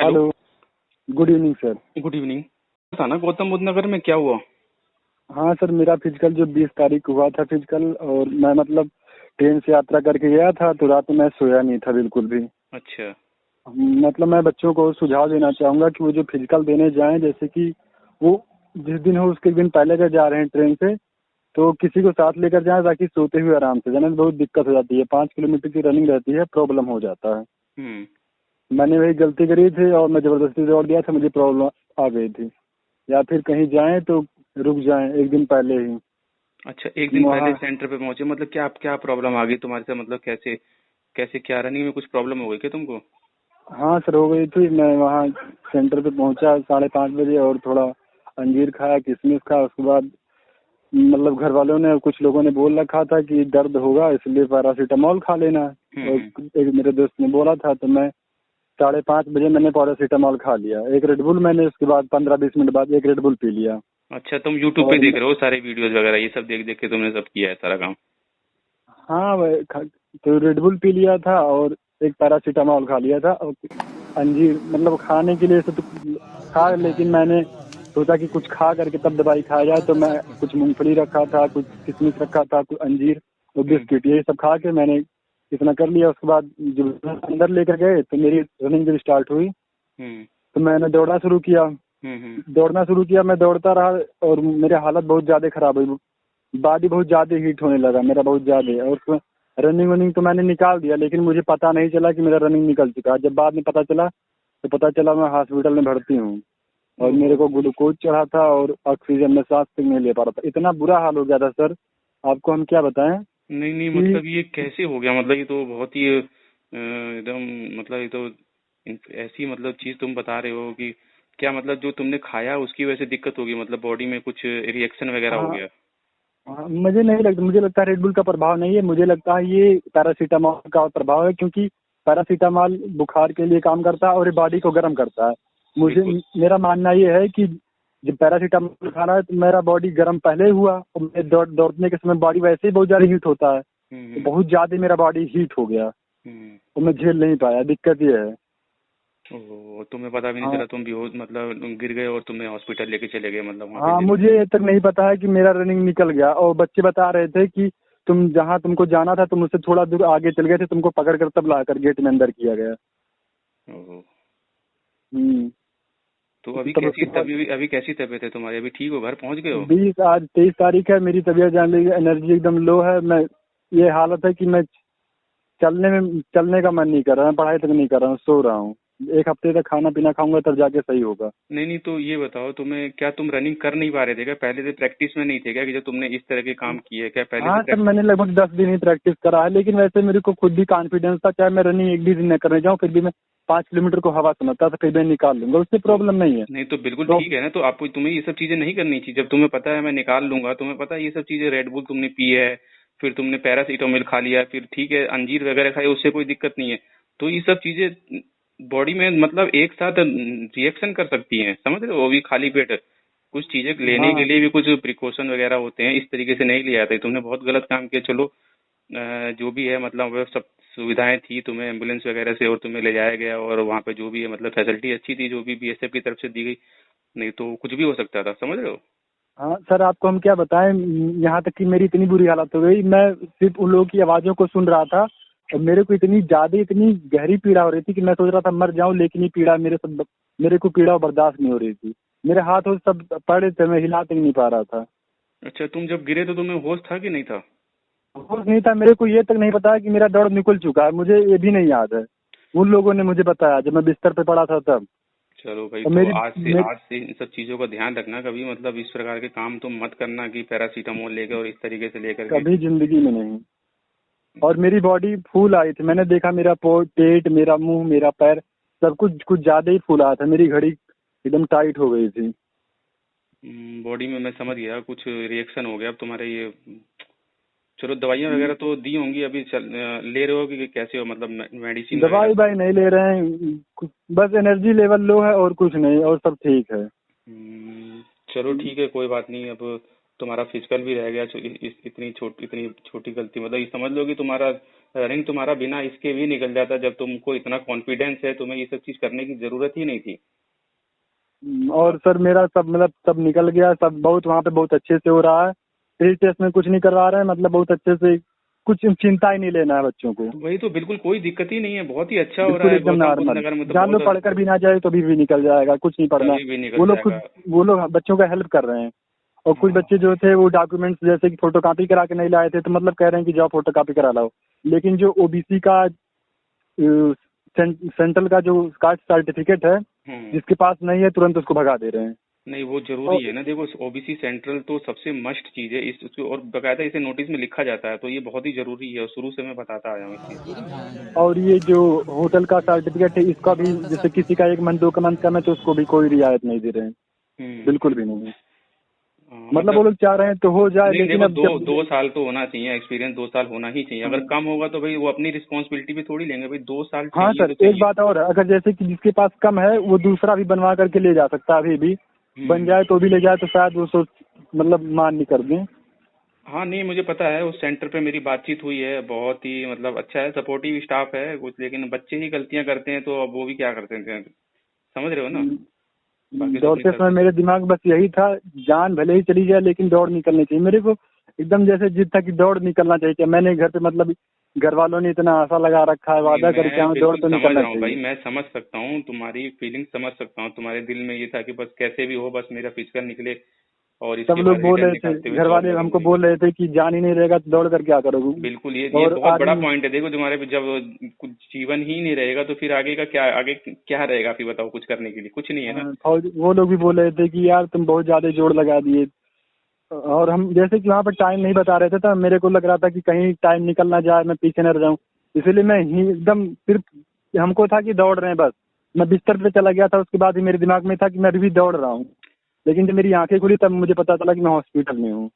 Hello. Hello. Good evening sir. Good evening. था ना गौतम बुद्ध नगर में, क्या हुआ? हाँ सर, मेरा फिजिकल जो 20 तारीख को हुआ था फिजिकल, और मैं मतलब ट्रेन से यात्रा करके गया था, तो रात में मैं सोया नहीं था बिल्कुल भी। अच्छा। मतलब मैं बच्चों को सुझाव देना चाहूँगा कि वो जो फिजिकल देने जाएं, जैसे कि वो जिस दिन हो उसके दिन पहले अगर जा रहे हैं ट्रेन से, तो किसी को साथ लेकर जाएं ताकि सोते हुए आराम से जाने में बहुत दिक्कत हो जाती है। 5 किलोमीटर की रनिंग रहती है, प्रॉब्लम हो जाता है। हम्म। मैंने वही गलती करी थी और मैं ज़बरदस्ती दौड़ दिया था, मुझे प्रॉब्लम आ गई थी। या फिर कहीं जाएं तो रुक जाएं एक दिन पहले ही अच्छा, एक दिन पहले वहाँ। सेंटर पे पहुंचे, मतलब क्या प्रॉब्लम आ गई तुम्हारे से? मतलब कैसे कैसे क्या रनिंग में कुछ प्रॉब्लम हो गई क्या तुमको? हाँ सर, हो गई थी। मैं वहाँ सेंटर पे पहुँचा 5:30 बजे और थोड़ा अंजीर खाया, किशमिश खाया। उसके बाद मतलब घर वालों ने, कुछ लोगों ने बोल रखा था कि दर्द होगा इसलिए पैरासीटामॉल खा लेना। और हम्म। एक मेरे दोस्त ने बोला था, तो मैं 5:30 बजे मैंने पैरासीटामॉल खा लिया। एक रेडबुल मैंने उसके बाद 15-20 मिनट बाद एक रेडबुल पी लिया। अच्छा, तुम यूट्यूब पे और देख रहे हो सारे वीडियोस वगैरह, ये सब देख देख के तुमने सब किया है सारा काम? हाँ, तो रेडबुल पी लिया था और एक पैरासीटामॉल खा लिया था। और अंजीर मतलब खाने के लिए से तो खा, लेकिन मैंने सोचा कि कुछ खा करके तब दवाई खाया जाए, तो मैं कुछ मूंगफली रखा था, कुछ किशमिश रखा था, कुछ अंजीर और हम्म। बिस्किट, ये सब खा के मैंने इतना कर लिया। उसके बाद जब अंदर लेकर गए तो मेरी रनिंग जब स्टार्ट हुई, हम्म। तो मैंने दौड़ना शुरू किया। हम्म। मैं दौड़ता रहा और मेरी हालत बहुत ज़्यादा खराब हुई। बॉडी बहुत ज़्यादा हीट होने लगा मेरा, बहुत ज़्यादा। और उसमें रनिंग वनिंग तो मैंने निकाल दिया, लेकिन मुझे पता नहीं चला कि मेरा रनिंग निकल चुका। जब बाद में पता चला, तो पता चला मैं हॉस्पिटल में भर्ती हूँ और ओहो। मेरे को ग्लूकोज चढ़ा था और ऑक्सीजन में सांस तक नहीं ले पा रहा था। इतना बुरा हाल हो गया था सर, आपको हम क्या बताएं नहीं नहीं, कि। मतलब ये कैसे हो गया? मतलब ये तो बहुत ही एकदम, मतलब ये तो ऐसी मतलब चीज तुम बता रहे हो कि क्या मतलब जो तुमने खाया उसकी वजह से दिक्कत होगी, मतलब बॉडी में कुछ रिएक्शन वगैरह हो हाँ, गया? हाँ, मुझे नहीं लगता, मुझे लगता है रेडबुल का प्रभाव नहीं है, मुझे लगता है ये पैरासीटामॉल का प्रभाव है। क्योंकि पैरासीटामॉल बुखार के लिए काम करता है और ये बॉडी को गर्म करता है। मुझे बिल्कुल। मेरा मानना ये है कि जब पैरासीटामॉल खा रहा है तो मेरा बॉडी गर्म पहले ही हुआ, और मैं दौड़ने के समय बॉडी वैसे ही बहुत ज़्यादा हीट होता है, तो हम्म। बहुत ज़्यादा मेरा बॉडी हीट हो गया हम्म। और मैं झेल नहीं पाया। दिक्कत ये है। ओह, तुम्हें पता भी नहीं हाँ, चला, तुम बेहोश मतलब तुम गिर गए और तुम्हें हॉस्पिटल लेके चले गए, मतलब वहाँ पे हाँ, जिन। मुझे ये तक नहीं पता है कि मेरा रनिंग निकल गया। और बच्चे बता रहे थे कि तुम जहाँ तुमको जाना था तुम उससे थोड़ा दूर आगे चल गए थे, तुमको पकड़ कर तब लाकर गेट में अंदर किया गया। ओह। हम्म। तो अभी तब कैसी उसके बाद अभी कैसी तबीयत है तुम्हारी? अभी ठीक हो? घर पहुँच गए हो? आज 23 तारीख है, मेरी तबीयत जान लीजिए, एनर्जी एकदम लो है। मैं ये हालत है कि मैं चलने का मन नहीं कर रहा, मैं पढ़ाई तक नहीं कर रहा हूँ, सो रहा हूँ। एक हफ्ते तक खाना पीना खाऊंगा तब जाके सही होगा। नहीं नहीं, तो ये बताओ, तुम्हें क्या तुम रनिंग कर नहीं पा रहे थे क्या? पहले से प्रैक्टिस में नहीं थे क्या कि जो तुमने इस तरह के काम किए? क्या पहले से हाँ सर, मैंने लगभग 10 दिन ही प्रैक्टिस करा है, लेकिन वैसे मेरे को खुद भी कॉन्फिडेंस था, चाहे मैं रनिंग एक भी दिन न करने जाऊँ फिर भी मैं 5 किलोमीटर को हवा सुनाता था, फिर मैं निकाल लूंगा, उससे तो प्रॉब्लम नहीं है। नहीं तो बिल्कुल तो ठीक है ना, तो आपको तुम्हें ये सब चीजें नहीं करनी चाहिए। जब तुम्हें पता है मैं निकाल लूंगा, तुम्हें पता है ये सब चीजें, रेड बुल तुमने पी है, फिर तुमने पैरासीटामोल खा लिया, फिर ठीक है अंजीर वगैरह खाई, उससे कोई दिक्कत नहीं है। तो ये सब चीजें बॉडी में मतलब एक साथ रिएक्शन कर सकती हैं, समझ रहे हो? वो भी खाली पेट। कुछ चीजें लेने के हाँ, लिए भी कुछ प्रिकॉशन वगैरह होते हैं, इस तरीके से नहीं लिया था। तुमने बहुत गलत काम किया। चलो जो भी है, मतलब वो सब सुविधाएं थी तुम्हें एम्बुलेंस वगैरह से, और तुम्हें ले जाया गया, और वहाँ पे जो भी है मतलब फैसिलिटी अच्छी थी जो भी बीएसएफ की तरफ से दी गई। नहीं तो कुछ भी हो सकता था, समझ रहे हो? हाँ सर, आपको हम क्या बताएं, यहाँ तक कि मेरी इतनी बुरी हालत हो गई, मैं सिर्फ उन लोगों की आवाज़ों को सुन रहा था और मेरे को इतनी ज़्यादा, इतनी गहरी पीड़ा हो रही थी कि मैं सोच रहा था मर जाऊं, लेकिन ये पीड़ा मेरे को पीड़ा बर्दाश्त नहीं हो रही थी। मेरे हाथ और सब पड़े थे, मैं हिला तक नहीं पा रहा था। अच्छा, तुम जब गिरे तो तुम्हें होश था कि नहीं था? होश नहीं था, मेरे को ये तक नहीं पता कि मेरा दौड़ निकल चुका है, मुझे ये भी नहीं याद है। उन लोगों ने मुझे बताया जब मैं बिस्तर पे पड़ा था तब। चलो भाई, और तो मेरी मेरी आज से इन सब चीजों का ध्यान रखना। कभी मतलब इस प्रकार के काम तुम मत करना कि पैरासीटामोल लेकर और इस तरीके से लेकर के। कभी जिंदगी में नहीं। और मेरी बॉडी फूल आई थी, मैंने देखा मेरा पेट, मेरा मुंह, मेरा पैर, सब कुछ कुछ ज्यादा ही फूल आया था। मेरी घड़ी एकदम टाइट हो गई थी। बॉडी में मैं समझ गया, कुछ रिएक्शन हो गया अब तुम्हारे ये। चलो, दवाइयाँ वगैरह तो दी होंगी अभी, ले रहे हो कि कैसे हो, मतलब मेडिसिन वगैरह? दवाई भाई नहीं ले रहे हैं, बस एनर्जी लेवल लो है और कुछ नहीं, और सब ठीक है। चलो ठीक है, कोई बात नहीं। अब तुम्हारा फिजिकल भी रह गया, इतनी छोटी गलती, मतलब ये समझ लो कि तुम्हारा रनिंग तुम्हारा बिना इसके भी निकल जाता, जब तुमको इतना कॉन्फिडेंस है, तुम्हें ये सब चीज करने की जरूरत ही नहीं थी। और सर मेरा सब मतलब सब निकल गया, सब बहुत वहाँ पे बहुत अच्छे से हो रहा है। फिर टेस्ट में कुछ नहीं करवा रहे हैं, मतलब बहुत अच्छे से, कुछ चिंता ही नहीं लेना है बच्चों को। तो वही तो, बिल्कुल कोई दिक्कत ही नहीं है, बहुत ही अच्छा हो रहा बिल्कुल है एकदम गौतमबुद्ध नॉर्मल, नगर में तो जान लो बहुत। पढ़कर भी ना जाए तो भी निकल जाएगा, कुछ नहीं पढ़ना। तभी भी वो निकल लोग जाएगा। खुद, वो लोग बच्चों का हेल्प कर रहे हैं। और कुछ हाँ। बच्चे जो थे वो डॉक्यूमेंट्स जैसे कि फोटोकॉपी करा के नहीं लाए थे, तो मतलब कह रहे हैं कि जाओ फोटोकॉपी करा लाओ। लेकिन जो ओबीसी का सेंट्रल का जो कास्ट सर्टिफिकेट है, हम्म। जिसके पास नहीं है तुरंत उसको भगा दे रहे हैं। नहीं, वो और जरूरी है ना, देखो ओबीसी सेंट्रल तो सबसे मस्ट चीज है और बकायदा इसे नोटिस में लिखा जाता है, तो ये बहुत ही जरूरी है और शुरू से मैं बताता आया हूँ इस चीज को। और ये जो होटल का सर्टिफिकेट है, इसका भी जैसे किसी का 1 मंथ 2 मंथ कम है तो उसको भी कोई रियायत नहीं दे रहे हैं, हम्म। बिल्कुल भी नहीं। मतलब वो मतलब लोग चाह रहे हैं तो हो जाए, नहीं, लेकिन देखो अब दो जब। दो साल तो होना चाहिए, एक्सपीरियंस 2 साल होना ही चाहिए, अगर कम होगा तो भाई वो अपनी रिस्पॉन्सिबिलिटी भी थोड़ी लेंगे, भाई 2 साल हाँ चाहिए सर, तो एक चाहिए। बात और है, अगर जैसे कि जिसके पास कम है वो दूसरा भी बनवा करके ले जा सकता है, अभी भी बन हम्म। जाए तो भी ले जाए, तो शायद वो सोच मतलब मान नहीं कर दें। हाँ नहीं, मुझे पता है, उस सेंटर पे मेरी बातचीत हुई है, बहुत ही मतलब अच्छा है, सपोर्टिव स्टाफ है कुछ, लेकिन बच्चे ही गलतियां करते हैं तो अब वो भी क्या करते हैं, समझ रहे हो ना। बाकी तो अपनी दौड़ते तरफ समय से। मेरे दिमाग में बस यही था, जान भले ही चली जाए लेकिन दौड़ निकलनी चाहिए मेरे को। एकदम जैसे जिद था कि दौड़ निकलना चाहिए। मैंने घर पे मतलब घर वालों ने इतना आशा लगा रखा है, नहीं, वादा करके मैं हमें दौड़ बिल्कुल तो समझ निकलना रहा हूँ भाई, चाहिए। मैं समझ सकता हूँ तुम्हारी फीलिंग, समझ सकता हूँ, तुम्हारे दिल में ये था कि बस कैसे भी हो, बस मेरा फिजिकल निकले और सब इसके लोग बाद बोल रिटर्न रहे थे, निकालते हुए घर जॉब वाले हमको लगूंगी। बोल रहे थे कि जान ही नहीं रहेगा तो दौड़ कर क्या करोगे। बिल्कुल, ये और बहुत बड़ा आर्मी। पॉइंट है, देखो तुम्हारे पे जब कुछ जीवन ही नहीं रहेगा तो फिर आगे का क्या, आगे क्या रहेगा फिर बताओ, कुछ करने के लिए कुछ नहीं है ना। हाँ, फौज वो लोग भी बोल रहे थे कि यार तुम बहुत ज्यादा जोर लगा दिए। और हम जैसे कि वहाँ पर टाइम नहीं बता रहे थे, तो मेरे को लग रहा था कि कहीं टाइम निकल ना जाए, मैं पीछे न रह जाऊँ। इसीलिए मैं ही एकदम सिर्फ हमको था कि दौड़ रहे हैं बस। मैं बिस्तर पे चला गया था, उसके बाद ही मेरे दिमाग में था कि मैं अभी भी दौड़ रहा हूँ। लेकिन जब मेरी आंखें खुली तब मुझे पता चला कि मैं हॉस्पिटल में हूँ।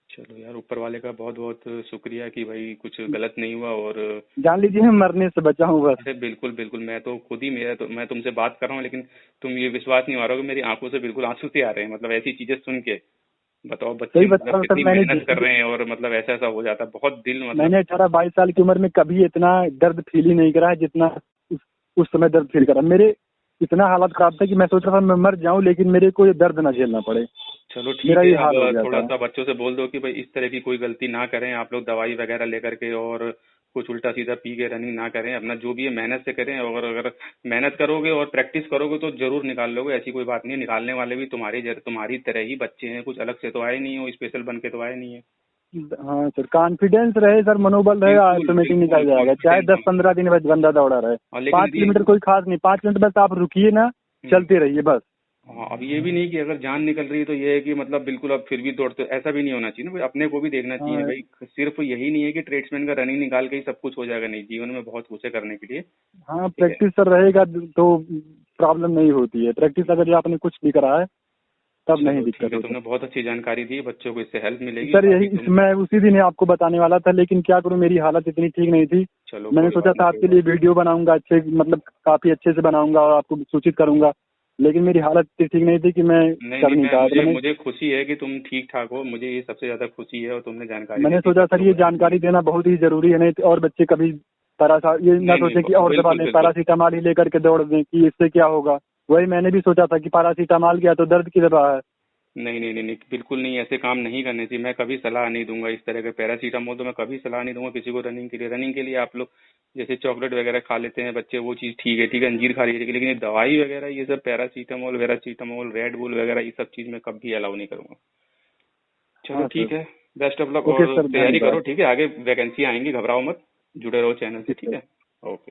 चलो यार, ऊपर वाले का बहुत बहुत शुक्रिया कि भाई कुछ गलत नहीं हुआ। और जान लीजिए मैं मरने से बचा हूँ बस। अरे बिल्कुल बिल्कुल, मैं तो खुद ही, मेरा तो, मैं तुमसे बात कर रहा हूँ लेकिन तुम ये विश्वास नहीं हो रहा हो कि मेरी आंखों से बिल्कुल आंसू से आ रहे हैं, मतलब ऐसी चीजें सुन के। बताओ, बच्चे सही बता मतलब रहा हूँ सर, कितनी मेहनत कर रहे हैं और मतलब ऐसा ऐसा हो जाता है, बहुत दिल मतलब। मैंने 18-22 साल की उम्र में कभी इतना दर्द फील ही नहीं करा है जितना उस समय दर्द फील करा। मेरे इतना हालत खराब था कि मैं सोच रहा था मैं मर जाऊं, लेकिन मेरे को ये दर्द ना झेलना पड़े। चलो मेरा ठीक है, ये अब हाल हो गया थोड़ा था। सा बच्चों से बोल दो कि भाई इस तरह की कोई गलती ना करें, आप लोग दवाई वगैरह लेकर के और कुछ उल्टा सीधा पी के रनिंग ना करें, अपना जो भी है मेहनत से करें, और अगर मेहनत करोगे और प्रैक्टिस करोगे तो जरूर निकाल लोगे, ऐसी कोई बात नहीं है, निकालने वाले भी तुम्हारी तरह ही बच्चे हैं, कुछ अलग से तो आए नहीं हो, स्पेशल बन के तो आए नहीं है। हाँ सर, कॉन्फिडेंस रहे सर, मनोबल रहे, बिल्कुल ऑटोमेटिक निकल बिल्कुल, जाएगा। चाहे कॉन्फिडेंस। 10-15 दिन बस बंदा दौड़ा रहे। और लेकिन 5 किलोमीटर कोई खास नहीं, 5 मिनट बस आप रुकिए ना, हम्म, चलते रहिए बस। हाँ, अब ये भी नहीं कि अगर जान निकल रही है तो ये है कि मतलब बिल्कुल अब फिर भी दौड़ते, ऐसा भी नहीं होना चाहिए ना भाई, अपने को भी देखना चाहिए हाँ भाई, सिर्फ यही नहीं है कि ट्रेड्समैन का रनिंग निकाल के ही सब कुछ हो जाएगा, नहीं, जीवन में बहुत कुछ है करने के लिए। हाँ, ठीक है। प्रैक्टिस सर रहेगा तो प्रॉब्लम नहीं होती है। प्रैक्टिस अगर आपने कुछ भी करा है तब नहीं चलो ठीक दिक्कत है, होता। तुमने बहुत अच्छी जानकारी दी, बच्चों को इससे हेल्प मिलेगी, सर बाकी यही तुम। मैं उसी दिन ही आपको बताने वाला था, लेकिन क्या करूं, मेरी हालत इतनी ठीक नहीं थी। चलो मैंने कोई सोचा बात नहीं, था कोई आपके लिए बात नहीं। वीडियो बनाऊंगा, अच्छे मतलब काफी अच्छे से बनाऊंगा और आपको सूचित करूंगा। लेकिन मेरी हालत इतनी ठीक नहीं थी कि मैं नहीं कर नहीं, नहीं मैं पाया, तो मुझे मुझे खुशी है कि तुम ठीक ठाक हो, मुझे ये सबसे ज्यादा खुशी है, और तुमने जानकारी दे मैंने दी सोचा सर बच्चों ये को हेल्प जानकारी मिलेगी। देना बहुत ही जरूरी है, नहीं तो और बच्चे कभी ये ना नहीं नहीं, सोचे कि और दवा बिल्कुल लें, बिल्कुल। पैरासीटामॉल ही लेकर के दौड़ दें कि इससे क्या होगा। वही मैंने भी सोचा था कि पैरासीटामॉल गया तो दर्द की दवा है। नहीं नहीं नहीं नहीं, बिल्कुल नहीं, ऐसे काम नहीं करने चाहिए, मैं कभी सलाह नहीं दूंगा इस तरह के, पैरासीटामोल तो मैं कभी सलाह नहीं दूंगा किसी को रनिंग के लिए। रनिंग के लिए आप लोग जैसे चॉकलेट वगैरह खा लेते हैं बच्चे, वो चीज़ ठीक है, अंजीर खा लीजिए, लेकिन ये दवाई वगैरह, ये सब पैरासीटामोल रेड बुल वगैरह, ये सब चीज़ मैं कभी अलाउ नहीं करूंगा। चलो हाँ ठीक सर। है, बेस्ट ऑफ लक ओके और सर, तैयारी करो, धन्यवाद। ठीक है, आगे वैकेंसी आएंगी, घबराओ मत, जुड़े रहो चैनल से, ठीक है। ओके।